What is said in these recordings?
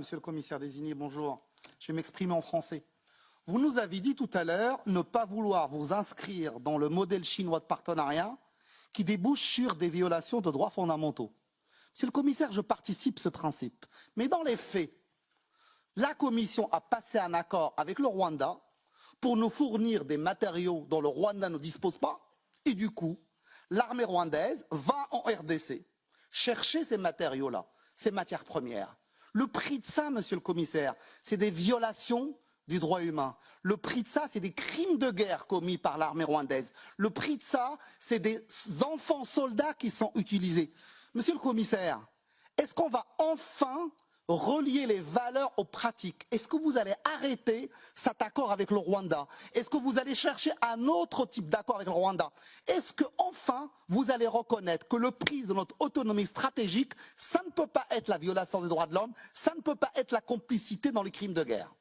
Monsieur le commissaire désigné, bonjour. Je vais m'exprimer en français. Vous nous avez dit tout à l'heure ne pas vouloir vous inscrire dans le modèle chinois de partenariat qui débouche sur des violations de droits fondamentaux. Monsieur le commissaire, je participe à ce principe. Mais dans les faits, la Commission a passé un accord avec le Rwanda pour nous fournir des matériaux dont le Rwanda ne dispose pas. Et du coup, l'armée rwandaise va en RDC chercher ces matériaux-là, ces matières premières. Le prix de ça, monsieur le commissaire, c'est des violations du droit humain. Le prix de ça, c'est des crimes de guerre commis par l'armée rwandaise. Le prix de ça, c'est des enfants soldats qui sont utilisés. Monsieur le commissaire, est-ce qu'on va enfin relier les valeurs aux pratiques? Est-ce que vous allez arrêter cet accord avec le Rwanda? Est-ce que vous allez chercher un autre type d'accord avec le Rwanda? Est-ce que enfin vous allez reconnaître que le prix de notre autonomie stratégique, ça ne peut pas être la violation des droits de l'homme, ça ne peut pas être la complicité dans les crimes de guerre?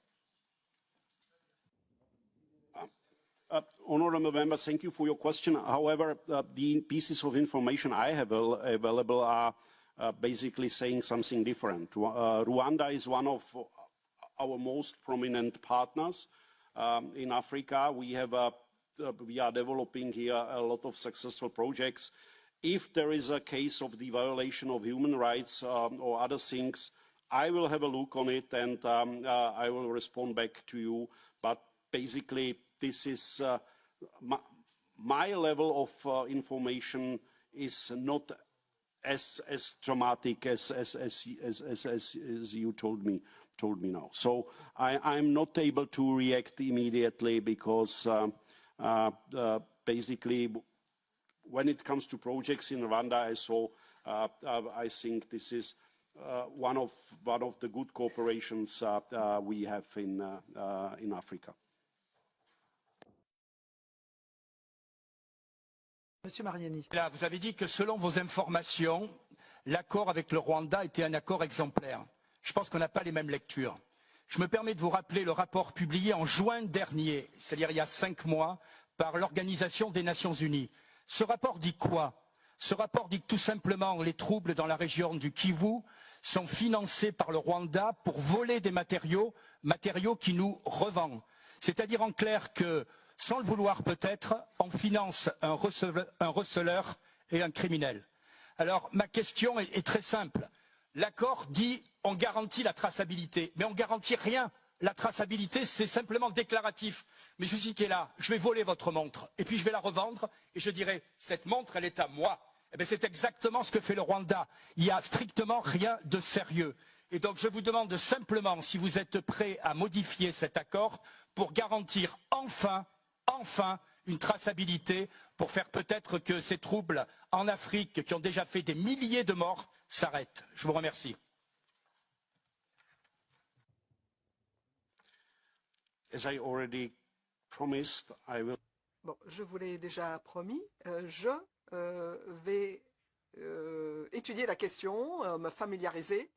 Honourable member, thank you for your question. However, the pieces of information I have available are basically saying something different. Rwanda is one of our most prominent partners in Africa. We are developing here a lot of successful projects. If there is a case of the violation of human rights or other things, I will have a look on it and I will respond back to you. But basically, this is my level of information is not as dramatic as you told me now. So I'm not able to react immediately because basically when it comes to projects in Rwanda, I think this is one of the good cooperations we have in Africa. Monsieur Mariani. Là, vous avez dit que selon vos informations, l'accord avec le Rwanda était un accord exemplaire. Je pense qu'on n'a pas les mêmes lectures. Je me permets de vous rappeler le rapport publié en juin dernier, c'est-à-dire il y a 5 mois, par l'Organisation des Nations Unies. Ce rapport dit quoi? Ce rapport dit que tout simplement les troubles dans la région du Kivu sont financés par le Rwanda pour voler des matériaux qui nous revend. C'est-à-dire en clair que sans le vouloir peut-être, on finance un receleur et un criminel. Alors ma question est très simple. L'accord dit on garantit la traçabilité, mais on ne garantit rien. La traçabilité, c'est simplement déclaratif. Mais je suis qui est là, je vais voler votre montre, et puis je vais la revendre, et je dirai cette montre, elle est à moi. Eh bien, c'est exactement ce que fait le Rwanda. Il n'y a strictement rien de sérieux. Et donc je vous demande simplement si vous êtes prêts à modifier cet accord pour garantir enfin une traçabilité pour faire peut-être que ces troubles en Afrique qui ont déjà fait des milliers de morts s'arrêtent. Je vous remercie. As I already promised, I will... Bon, je vous l'ai déjà promis, je vais étudier la question, me familiariser.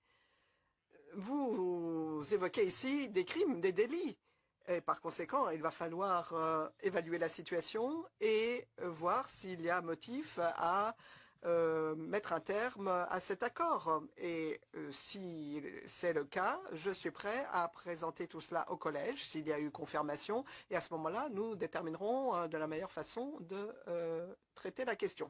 Vous évoquez ici des crimes, des délits. Et par conséquent, il va falloir évaluer la situation et voir s'il y a motif à mettre un terme à cet accord. Et si c'est le cas, je suis prêt à présenter tout cela au collège s'il y a eu confirmation. Et à ce moment-là, nous déterminerons de la meilleure façon de traiter la question.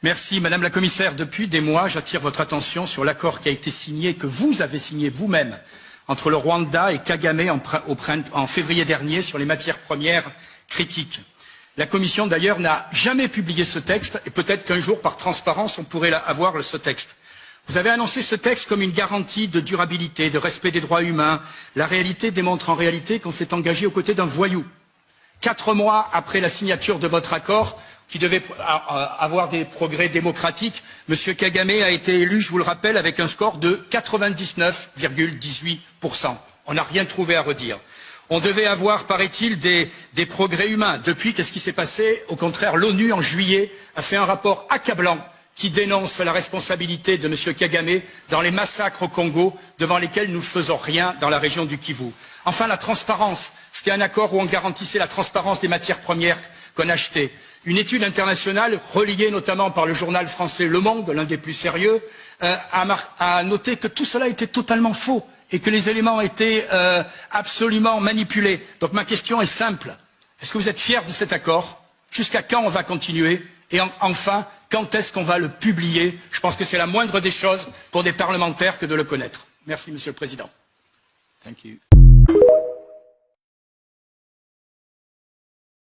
Merci Madame la Commissaire. Depuis des mois, j'attire votre attention sur l'accord qui a été signé, que vous avez signé vous-même, entre le Rwanda et Kagame en février dernier sur les matières premières critiques. La Commission d'ailleurs n'a jamais publié ce texte et peut-être qu'un jour, par transparence, on pourrait avoir ce texte. Vous avez annoncé ce texte comme une garantie de durabilité, de respect des droits humains. La réalité démontre en réalité qu'on s'est engagé aux côtés d'un voyou. 4 mois après la signature de votre accord, qui devait avoir des progrès démocratiques, M. Kagame a été élu, je vous le rappelle, avec un score de 99,18%. On n'a rien trouvé à redire. On devait avoir, paraît-il, des progrès humains. Depuis, qu'est-ce qui s'est passé? Au contraire, l'ONU, en juillet, a fait un rapport accablant qui dénonce la responsabilité de M. Kagame dans les massacres au Congo, devant lesquels nous ne faisons rien dans la région du Kivu. Enfin, la transparence. C'était un accord où on garantissait la transparence des matières premières qu'on achetait. Une étude internationale, relayée notamment par le journal français Le Monde, l'un des plus sérieux, a noté que tout cela était totalement faux. et que les éléments étaient absolument manipulés. Donc ma question est simple. Est-ce que vous êtes fiers de cet accord? Jusqu'à quand on va continuer? Et enfin, quand est-ce qu'on va le publier? Je pense que c'est la moindre des choses pour des parlementaires que de le connaître. Merci, Monsieur le Président. Thank you.